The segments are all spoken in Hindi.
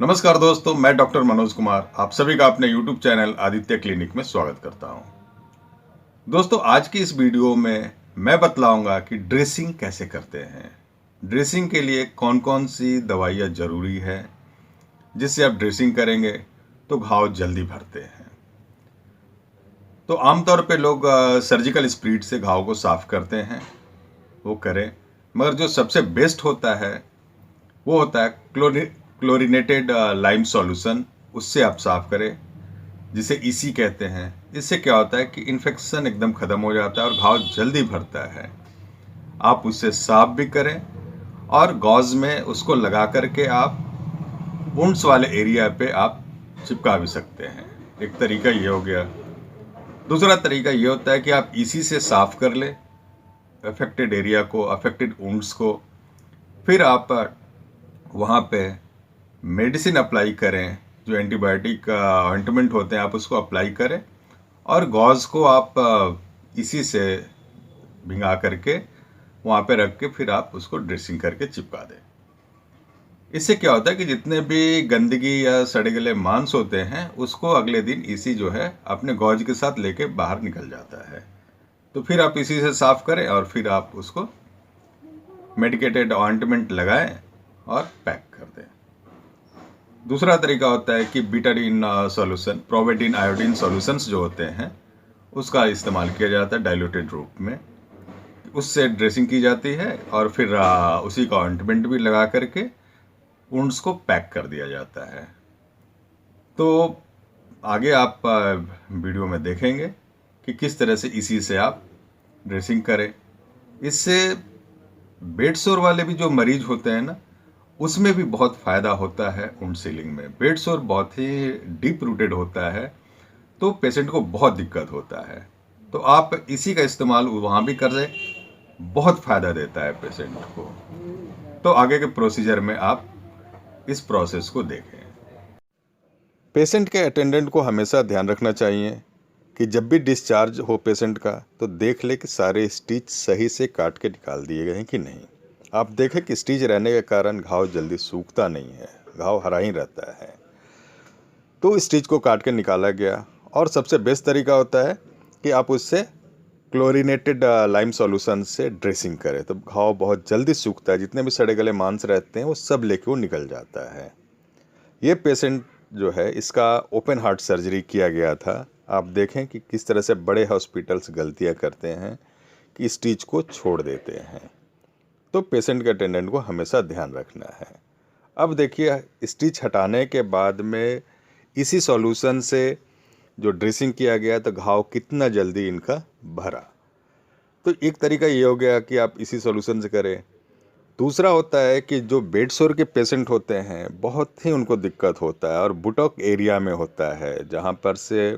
नमस्कार दोस्तों, मैं डॉक्टर मनोज कुमार आप सभी का अपने YouTube चैनल आदित्य क्लिनिक में स्वागत करता हूं। दोस्तों, आज की इस वीडियो में मैं बतलाऊंगा कि ड्रेसिंग कैसे करते हैं। ड्रेसिंग के लिए कौन कौन सी दवाइयाँ जरूरी है, जिससे आप ड्रेसिंग करेंगे तो घाव जल्दी भरते हैं। तो आमतौर पे लोग सर्जिकल स्प्रीड से घाव को साफ करते हैं, वो करें, मगर जो सबसे बेस्ट होता है वो होता है क्लोरीनेटेड लाइम सॉल्यूशन। उससे आप साफ करें, जिसे ईसी कहते हैं। इससे क्या होता है कि इन्फेक्शन एकदम खत्म हो जाता है और घाव जल्दी भरता है। आप उससे साफ भी करें और गॉज में उसको लगा करके आप वुंड्स वाले एरिया पे आप चिपका भी सकते हैं। एक तरीका ये हो गया। दूसरा तरीका ये होता है कि आप ईसी से साफ कर ले अफेक्टेड एरिया को, अफेक्टेड वुंड्स को। फिर आप वहाँ पे मेडिसिन अप्लाई करें, जो एंटीबायोटिक ऑइंटमेंट होते हैं आप उसको अप्लाई करें और गॉज को आप इसी से भिंगा करके वहाँ पे रख के फिर आप उसको ड्रेसिंग करके चिपका दें। इससे क्या होता है कि जितने भी गंदगी या सड़े गले मांस होते हैं उसको अगले दिन इसी जो है अपने गॉज के साथ लेके बाहर निकल जाता है। तो फिर आप इसी से साफ करें और फिर आप उसको मेडिकेटेड ऑइंटमेंट लगाएं और पैक कर दें। दूसरा तरीका होता है कि बीटाडीन सॉल्यूशन, प्रोबेडिन आयोडीन सॉल्यूशंस जो होते हैं उसका इस्तेमाल किया जाता है डाइल्यूटेड रूप में। उससे ड्रेसिंग की जाती है और फिर उसी का ऑइंटमेंट भी लगा करके वुंड्स को पैक कर दिया जाता है। तो आगे आप वीडियो में देखेंगे कि किस तरह से इसी से आप ड्रेसिंग करें। इससे बेड सोर वाले भी जो मरीज होते हैं ना, उसमें भी बहुत फ़ायदा होता है। वुंड सीलिंग में बेड सोर बहुत ही डीप रूटेड होता है, तो पेशेंट को बहुत दिक्कत होता है। तो आप इसी का इस्तेमाल वहाँ भी कर लें, बहुत फ़ायदा देता है पेशेंट को। तो आगे के प्रोसीजर में आप इस प्रोसेस को देखें। पेशेंट के अटेंडेंट को हमेशा ध्यान रखना चाहिए कि जब भी डिस्चार्ज हो पेशेंट का तो देख ले कि सारे स्टिच सही से काट के निकाल दिए गए हैं कि नहीं। आप देखें कि स्टिच रहने के कारण घाव जल्दी सूखता नहीं है, घाव हरा ही रहता है। तो स्टिच को काट के निकाला गया और सबसे बेस्ट तरीका होता है कि आप उससे क्लोरीनेटेड लाइम सॉल्यूशन से ड्रेसिंग करें, तो घाव बहुत जल्दी सूखता है। जितने भी सड़े गले मांस रहते हैं वो सब लेके वो निकल जाता है। ये पेशेंट जो है इसका ओपन हार्ट सर्जरी किया गया था। आप देखें कि किस तरह से बड़े हॉस्पिटल्स गलतियां करते हैं कि स्टिच को छोड़ देते हैं। तो पेशेंट के अटेंडेंट को हमेशा ध्यान रखना है। अब देखिए, स्टिच हटाने के बाद में इसी सॉल्यूशन से जो ड्रेसिंग किया गया तो घाव कितना जल्दी इनका भरा। तो एक तरीका ये हो गया कि आप इसी सॉल्यूशन से करें। दूसरा होता है कि जो बेड सोर के पेशेंट होते हैं बहुत ही उनको दिक्कत होता है और बुटॉक एरिया में होता है, जहाँ पर से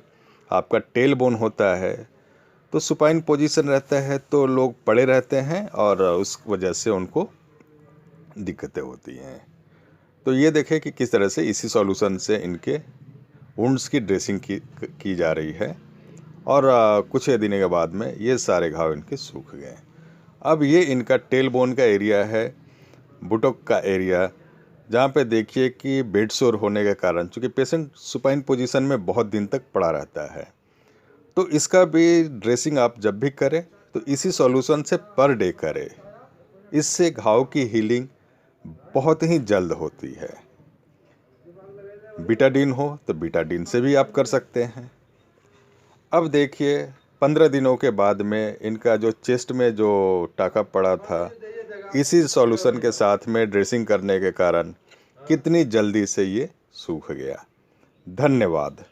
आपका टेल बोन होता है, तो सुपाइन पोजीशन रहता है, तो लोग पड़े रहते हैं और उस वजह से उनको दिक्कतें होती हैं। तो ये देखें कि किस तरह से इसी सॉल्यूशन से इनके वुंड्स की ड्रेसिंग की जा रही है और कुछ दिनों के बाद में ये सारे घाव इनके सूख गए। अब ये इनका टेल बोन का एरिया है, बुटोक का एरिया, जहाँ पे देखिए कि बेड सोर होने के कारण चूँकि पेशेंट सुपाइन पोजीशन में बहुत दिन तक पड़ा रहता है, तो इसका भी ड्रेसिंग आप जब भी करें तो इसी सॉल्यूशन से पर डे करें। इससे घाव की हीलिंग बहुत ही जल्द होती है। बीटाडीन हो तो बीटाडीन से भी आप कर सकते हैं। अब देखिए, 15 दिनों के बाद में इनका जो चेस्ट में जो टाका पड़ा था, इसी सॉल्यूशन के साथ में ड्रेसिंग करने के कारण कितनी जल्दी से ये सूख गया। धन्यवाद।